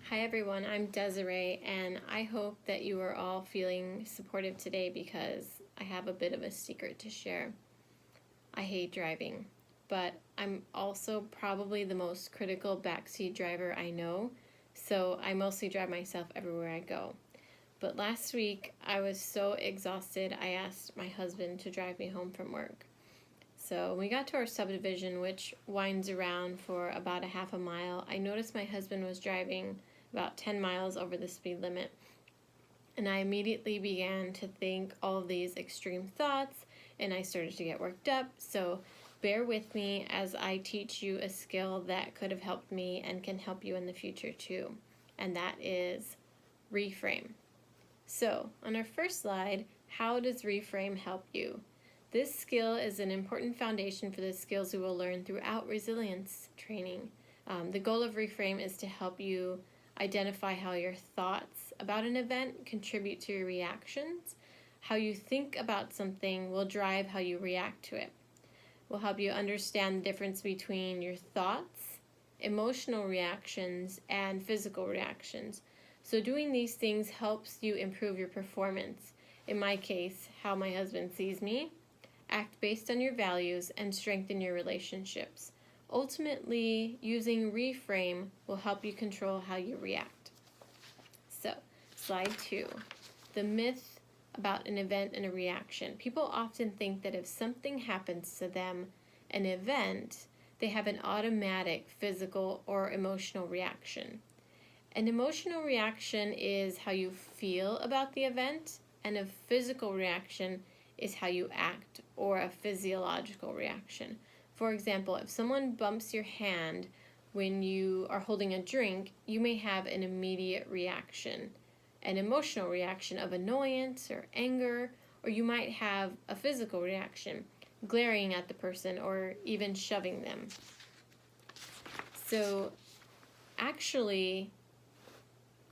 Hi everyone, I'm Desiree, and I hope that you are all feeling supportive today because I have a bit of a secret to share. I hate driving, but I'm also probably the most critical backseat driver I know, so I mostly drive myself everywhere I go. But last week, I was so exhausted, I asked my husband to drive me home from work. So when we got to our subdivision, which winds around for about a half a mile, I noticed my husband was driving about 10 miles over the speed limit. And I immediately began to think all of these extreme thoughts, and I started to get worked up. So bear with me as I teach you a skill that could have helped me and can help you in the future too. And that is reframe. So on our first slide, how does reframe help you? This skill is an important foundation for the skills we will learn throughout resilience training. The goal of reframe is to help you identify how your thoughts about an event contribute to your reactions. How you think about something will drive how you react to it. Will help you understand the difference between your thoughts, emotional reactions, and physical reactions. So doing these things helps you improve your performance. In my case, how my husband sees me, act based on your values, and strengthen your relationships. Ultimately, using reframe will help you control how you react. So, slide 2. The myth about an event and a reaction. People often think that if something happens to them, an event, they have an automatic physical or emotional reaction. An emotional reaction is how you feel about the event, and a physical reaction is how you act, or a physiological reaction. For example, if someone bumps your hand when you are holding a drink, you may have an immediate reaction, an emotional reaction of annoyance or anger, or you might have a physical reaction, glaring at the person or even shoving them. So actually,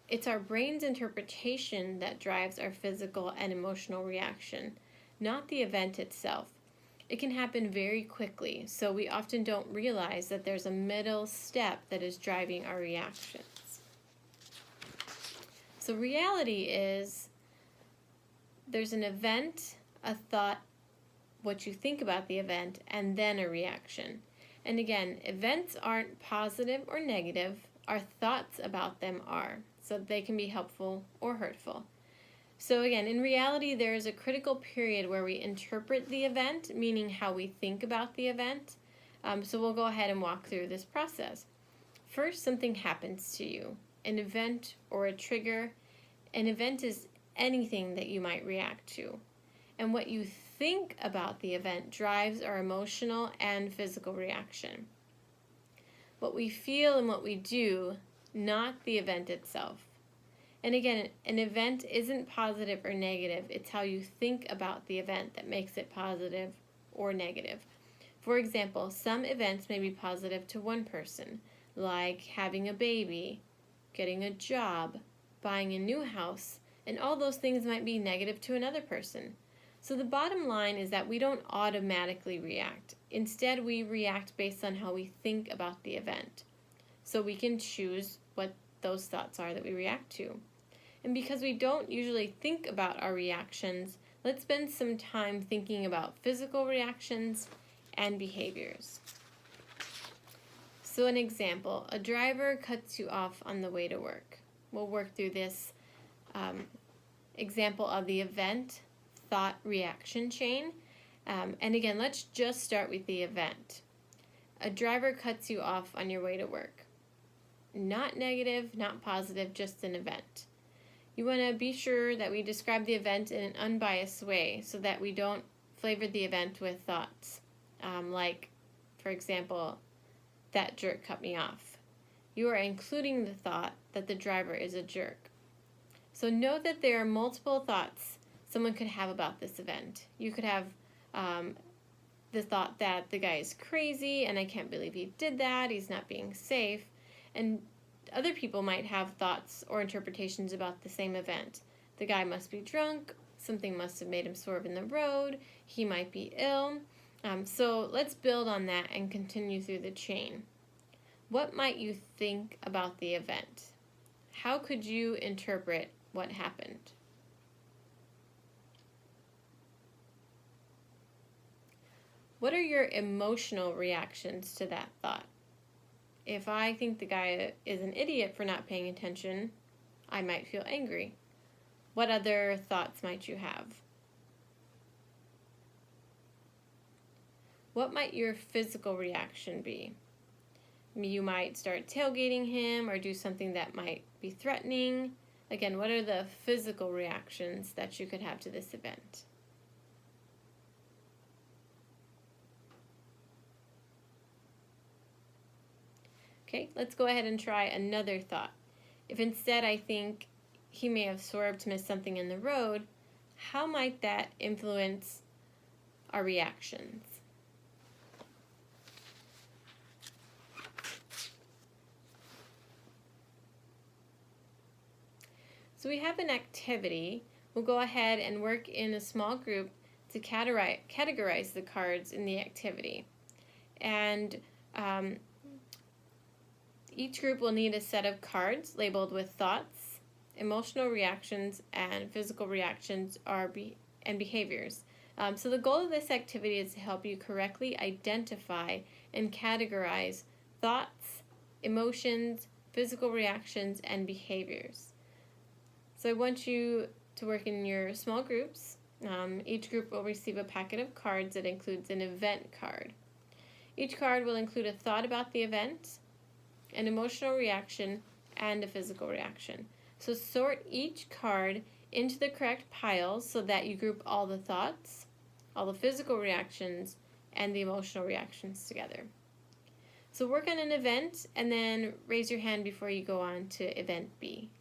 it's our brain's interpretation that drives our physical and emotional reaction, not the event itself. It can happen very quickly, so we often don't realize that there's a middle step that is driving our reactions. So reality is there's an event, a thought, what you think about the event, and then a reaction. And again, events aren't positive or negative. Our thoughts about them are. So they can be helpful or hurtful. So again, in reality, there is a critical period where we interpret the event, meaning how we think about the event. So we'll go ahead and walk through this process. First, something happens to you, an event or a trigger. An event is anything that you might react to. And what you think about the event drives our emotional and physical reaction. What we feel and what we do, not the event itself. And again, an event isn't positive or negative. It's how you think about the event that makes it positive or negative. For example, some events may be positive to one person, like having a baby, getting a job, buying a new house, and all those things might be negative to another person. So the bottom line is that we don't automatically react. Instead, we react based on how we think about the event. So we can choose what those thoughts are that we react to. And because we don't usually think about our reactions, let's spend some time thinking about physical reactions and behaviors. So an example, a driver cuts you off on the way to work. We'll work through this example of the event, thought, reaction chain. And again, let's just start with the event. A driver cuts you off on your way to work. Not negative, not positive, just an event. You want to be sure that we describe the event in an unbiased way so that we don't flavor the event with thoughts. Like, for example, that jerk cut me off. You are including the thought that the driver is a jerk. So know that there are multiple thoughts someone could have about this event. You could have the thought that the guy is crazy and I can't believe he did that, he's not being safe. And other people might have thoughts or interpretations about the same event. The guy must be drunk, something must have made him swerve in the road, he might be ill. So let's build on that and continue through the chain. What might you think about the event? how could you interpret what happened? What are your emotional reactions to that thought? If I think the guy is an idiot for not paying attention, I might feel angry. What other thoughts might you have? What might your physical reaction be? You might start tailgating him or do something that might be threatening. Again, what are the physical reactions that you could have to this event? Okay, let's go ahead and try another thought. If instead I think he may have swerved to miss something in the road, how might that influence our reactions? So we have an activity. We'll go ahead and work in a small group to categorize the cards in the activity. And each group will need a set of cards labeled with thoughts, emotional reactions, and physical reactions and behaviors. So the goal of this activity is to help you correctly identify and categorize thoughts, emotions, physical reactions, and behaviors. So I want you to work in your small groups. Each group will receive a packet of cards that includes an event card. Each card will include a thought about the event, an emotional reaction, and a physical reaction. So sort each card into the correct piles so that you group all the thoughts, all the physical reactions, and the emotional reactions together. So work on an event and then raise your hand before you go on to event B.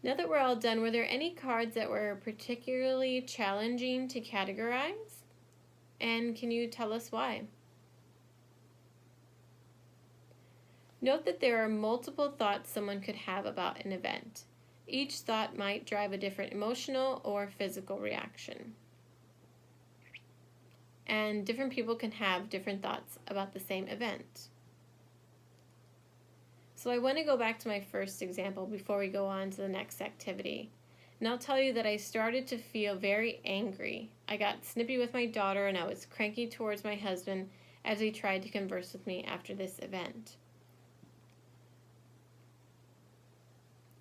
Now that we're all done, were there any cards that were particularly challenging to categorize? And can you tell us why? Note that there are multiple thoughts someone could have about an event. Each thought might drive a different emotional or physical reaction. And different people can have different thoughts about the same event. So I want to go back to my first example before we go on to the next activity. And I'll tell you that I started to feel very angry. I got snippy with my daughter and I was cranky towards my husband as he tried to converse with me after this event.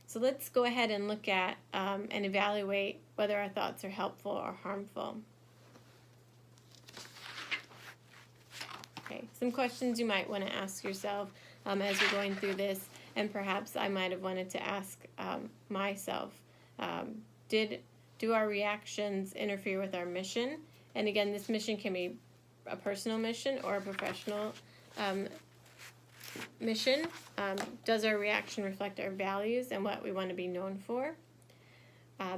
So let's go ahead and look at and evaluate whether our thoughts are helpful or harmful. Okay, some questions you might want to ask yourself as you're going through this, and perhaps I might have wanted to ask myself, do our reactions interfere with our mission? And again, this mission can be a personal mission or a professional mission. Does our reaction reflect our values and what we want to be known for?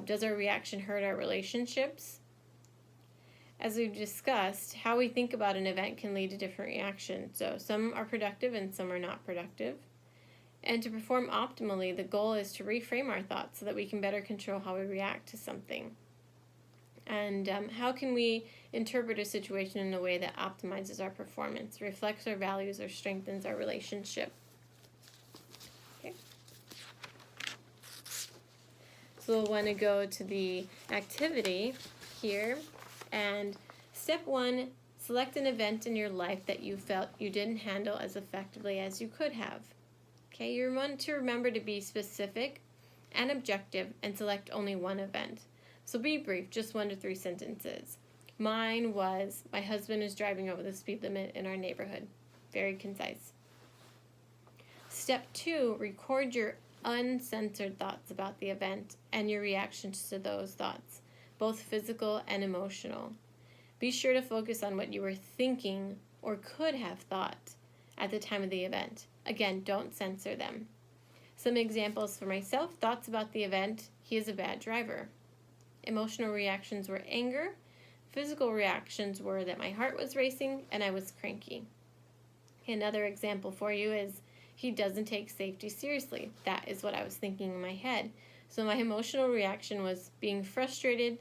Does our reaction hurt our relationships? As we've discussed, how we think about an event can lead to different reactions. So some are productive and some are not productive. And to perform optimally, the goal is to reframe our thoughts so that we can better control how we react to something. And how can we interpret a situation in a way that optimizes our performance, reflects our values, or strengthens our relationship? Okay. So we'll want to go to the activity here. And step 1, select an event in your life that you felt you didn't handle as effectively as you could have. Okay, you want to remember to be specific and objective and select only one event. So be brief, just 1 to 3 sentences. Mine was, my husband is driving over the speed limit in our neighborhood. Very concise. Step 2, record your uncensored thoughts about the event and your reactions to those thoughts, both physical and emotional. Be sure to focus on what you were thinking or could have thought at the time of the event. Again, don't censor them. Some examples for myself: thoughts about the event, he is a bad driver. Emotional reactions were anger. Physical reactions were that my heart was racing and I was cranky. Another example for you is, he doesn't take safety seriously. That is what I was thinking in my head. So my emotional reaction was being frustrated,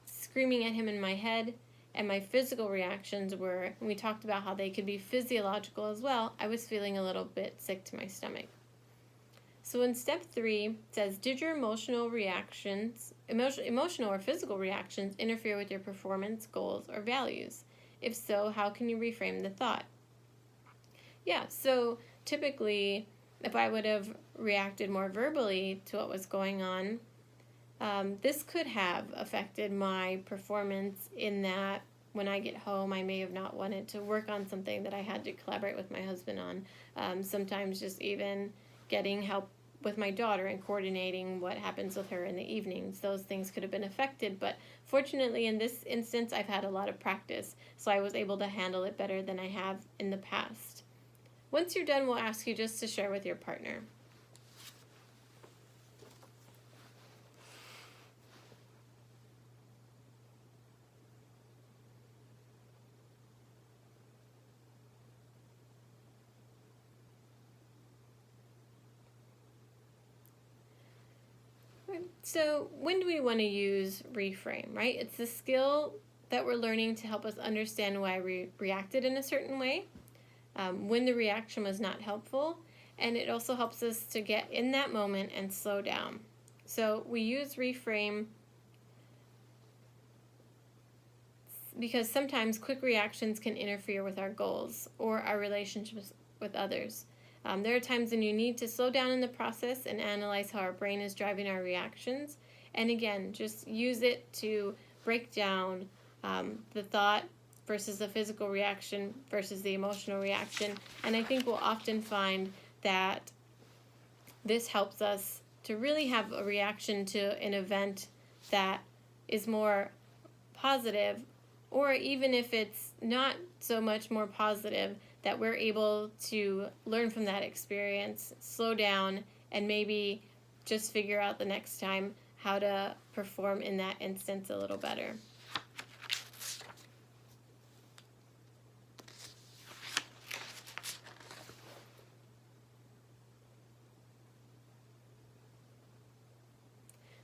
screaming at him in my head, and my physical reactions were, and we talked about how they could be physiological as well, I was feeling a little bit sick to my stomach. So in step 3, it says, did your emotional or physical reactions interfere with your performance, goals, or values? If so, how can you reframe the thought? Yeah, so typically, if I would have reacted more verbally to what was going on, this could have affected my performance in that when I get home, I may have not wanted to work on something that I had to collaborate with my husband on. Sometimes just even getting help with my daughter and coordinating what happens with her in the evenings. Those things could have been affected, but fortunately in this instance, I've had a lot of practice, so I was able to handle it better than I have in the past. Once you're done, we'll ask you just to share with your partner. So when do we want to use reframe, right? It's the skill that we're learning to help us understand why we reacted in a certain way, when the reaction was not helpful, and it also helps us to get in that moment and slow down. So we use reframe because sometimes quick reactions can interfere with our goals or our relationships with others. There are times when you need to slow down in the process and analyze how our brain is driving our reactions. And again, just use it to break down the thought versus the physical reaction versus the emotional reaction. And I think we'll often find that this helps us to really have a reaction to an event that is more positive, or even if it's not so much more positive, that we're able to learn from that experience, slow down, and maybe just figure out the next time how to perform in that instance a little better.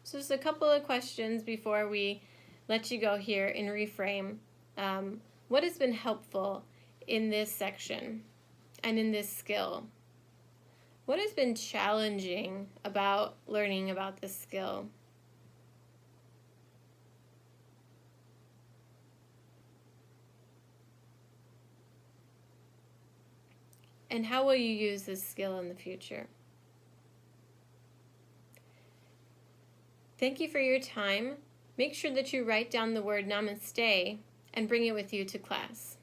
So just a couple of questions before we let you go here in reframe. What has been helpful in this section and in this skill? What has been challenging about learning about this skill? And how will you use this skill in the future? Thank you for your time. Make sure that you write down the word namaste and bring it with you to class.